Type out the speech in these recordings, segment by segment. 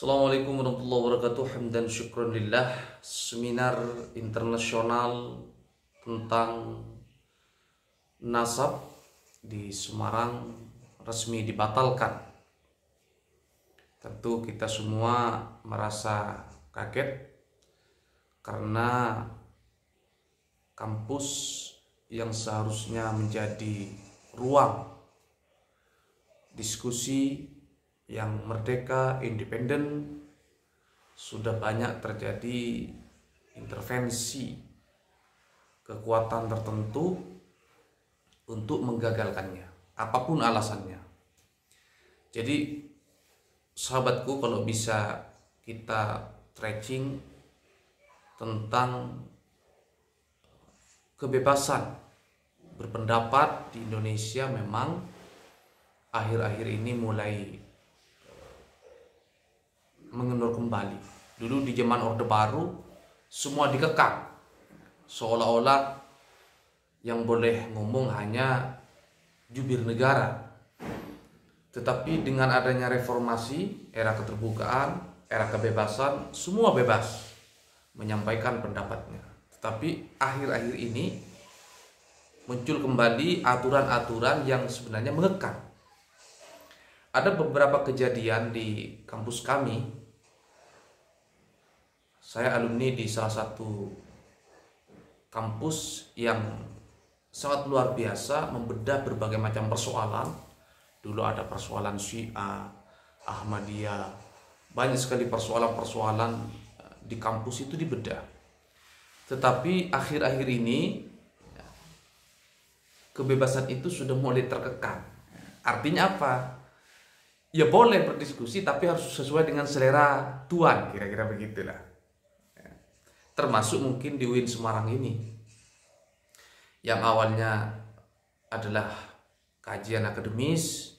Assalamualaikum warahmatullahi wabarakatuh. Hamdan syukran lillah. Seminar internasional tentang nasab di Semarang resmi dibatalkan. Tentu kita semua merasa kaget karena kampus yang seharusnya menjadi ruang diskusi yang merdeka, independen, sudah banyak terjadi intervensi kekuatan tertentu untuk menggagalkannya, apapun alasannya. Jadi sahabatku, kalau bisa kita tracing tentang kebebasan berpendapat di Indonesia, memang akhir-akhir ini mulai mengendur kembali. Dulu di zaman Orde Baru semua dikekang, seolah-olah yang boleh ngomong hanya jubir negara. Tetapi dengan adanya reformasi, era keterbukaan, era kebebasan, semua bebas menyampaikan pendapatnya. Tetapi akhir-akhir ini muncul kembali aturan-aturan yang sebenarnya mengekang. Ada beberapa kejadian di kampus kami. Saya alumni di salah satu kampus yang sangat luar biasa membedah berbagai macam persoalan. Dulu ada persoalan Syiah, Ahmadiyah, banyak sekali persoalan-persoalan di kampus itu dibedah. Tetapi akhir-akhir ini kebebasan itu sudah mulai terkekang. Artinya apa? Ya boleh berdiskusi, tapi harus sesuai dengan selera tuan, kira-kira begitulah. Termasuk mungkin di UIN Semarang ini, yang awalnya adalah kajian akademis,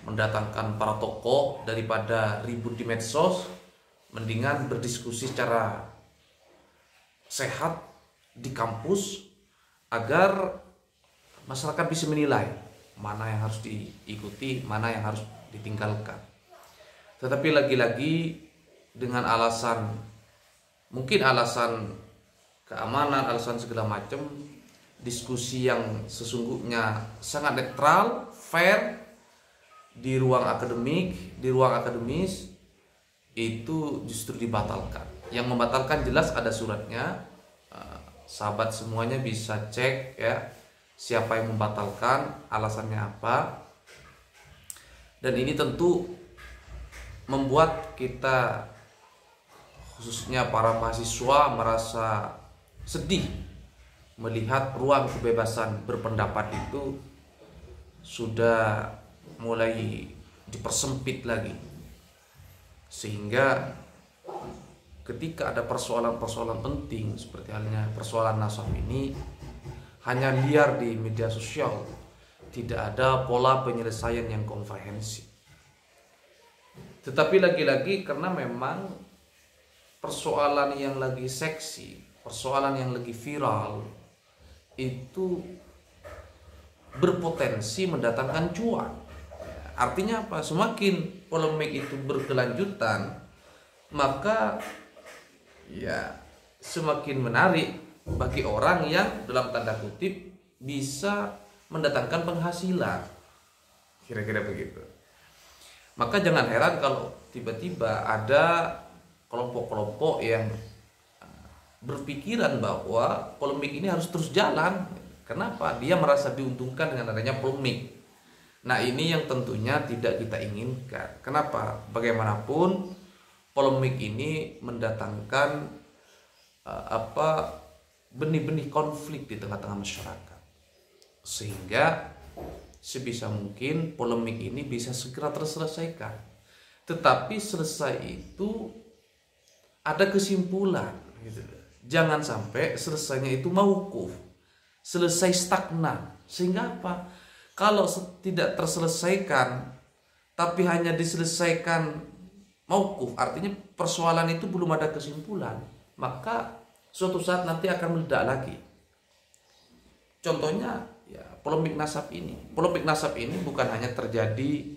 mendatangkan para tokoh, daripada ribut di medsos, mendingan berdiskusi secara sehat di kampus agar masyarakat bisa menilai mana yang harus diikuti, mana yang harus ditinggalkan. Tetapi lagi-lagi dengan mungkin alasan keamanan, alasan segala macam, diskusi yang sesungguhnya sangat netral, fair di ruang akademik, di ruang akademis, itu justru dibatalkan. Yang membatalkan jelas ada suratnya. Sahabat semuanya bisa cek ya, siapa yang membatalkan, alasannya apa. Dan ini tentu membuat kita, khususnya para mahasiswa, merasa sedih melihat ruang kebebasan berpendapat itu sudah mulai dipersempit lagi. Sehingga ketika ada persoalan-persoalan penting seperti halnya persoalan nasab ini, hanya liar di media sosial, tidak ada pola penyelesaian yang komprehensif. Tetapi lagi-lagi karena memang persoalan yang lagi seksi, persoalan yang lagi viral itu berpotensi mendatangkan cuan. Artinya apa? Semakin polemik itu berkelanjutan, maka ya semakin menarik bagi orang yang dalam tanda kutip bisa mendatangkan penghasilan. Kira-kira begitu. Maka jangan heran kalau tiba-tiba ada kelompok-kelompok yang berpikiran bahwa polemik ini harus terus jalan. Kenapa? Dia merasa diuntungkan dengan adanya polemik. Nah, ini yang tentunya tidak kita inginkan. Kenapa? Bagaimanapun polemik ini mendatangkan benih-benih konflik di tengah-tengah masyarakat. Sehingga sebisa mungkin polemik ini bisa segera terselesaikan. Tetapi selesai itu ada kesimpulan gitu. Jangan sampai selesainya itu mauquf, selesai stagnan. Sehingga apa? Kalau tidak terselesaikan tapi hanya diselesaikan mauquf, artinya persoalan itu belum ada kesimpulan, maka suatu saat nanti akan meledak lagi. Contohnya ya polemik nasab ini. Polemik nasab ini bukan hanya terjadi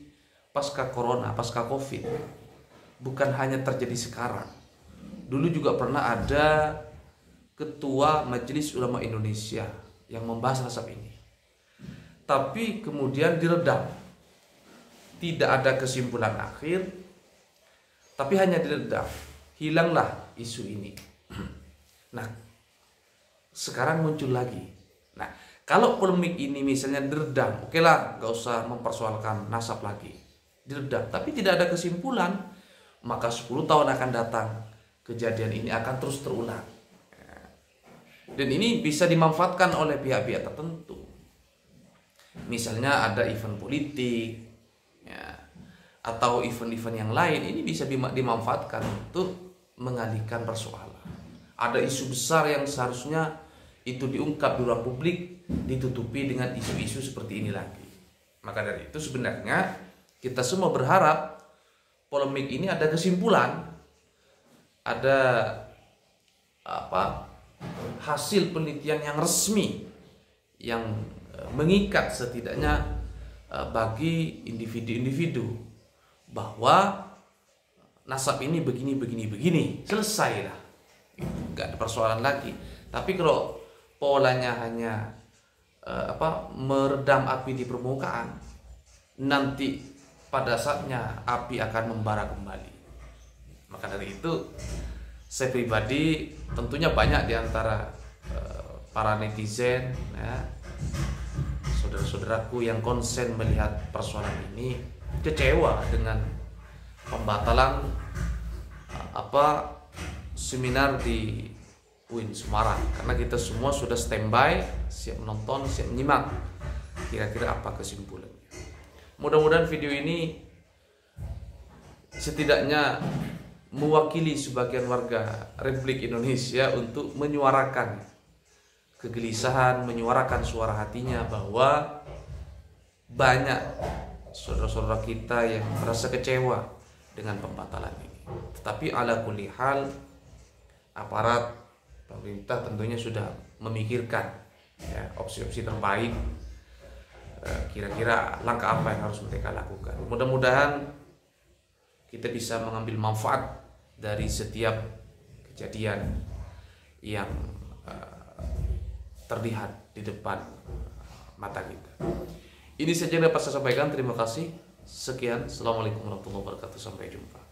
pasca corona, pasca covid, bukan hanya terjadi sekarang. Dulu juga pernah ada Ketua Majelis Ulama Indonesia yang membahas nasab ini, tapi kemudian diredam. Tidak ada kesimpulan akhir, tapi hanya diredam. Hilanglah isu ini. Nah, sekarang muncul lagi. Nah, kalau polemik ini misalnya diredam, oke lah, gak usah mempersoalkan nasab lagi, diredam, tapi tidak ada kesimpulan, maka 10 tahun akan datang kejadian ini akan terus terulang. Dan ini bisa dimanfaatkan oleh pihak-pihak tertentu. Misalnya ada event politik, ya, atau event-event yang lain, ini bisa dimanfaatkan untuk mengalihkan persoalan. Ada isu besar yang seharusnya itu diungkap di ruang publik, ditutupi dengan isu-isu seperti ini lagi. Maka dari itu sebenarnya kita semua berharap polemik ini ada kesimpulan, ada hasil penelitian yang resmi yang mengikat setidaknya bagi individu-individu bahwa nasab ini begini, selesailah, nggak ada persoalan lagi. Tapi kalau polanya hanya meredam api di permukaan, nanti pada saatnya api akan membara kembali. Maka dari itu saya pribadi, tentunya banyak di antara para netizen, ya, saudara-saudaraku yang konsen melihat persoalan ini, kecewa dengan pembatalan seminar di UIN Semarang, karena kita semua sudah standby, siap menonton, siap menyimak kira-kira apa kesimpulannya. Mudah-mudahan video ini setidaknya mewakili sebagian warga Republik Indonesia untuk menyuarakan kegelisahan, menyuarakan suara hatinya bahwa banyak saudara-saudara kita yang merasa kecewa dengan pembatalan ini. Tetapi ala kulli hal, aparat pemerintah tentunya sudah memikirkan, ya, opsi-opsi terbaik, kira-kira langkah apa yang harus mereka lakukan. Mudah-mudahan kita bisa mengambil manfaat dari setiap kejadian yang terlihat di depan mata kita. Ini saja yang dapat saya sampaikan. Terima kasih. Sekian. Assalamualaikum warahmatullahi wabarakatuh. Sampai jumpa.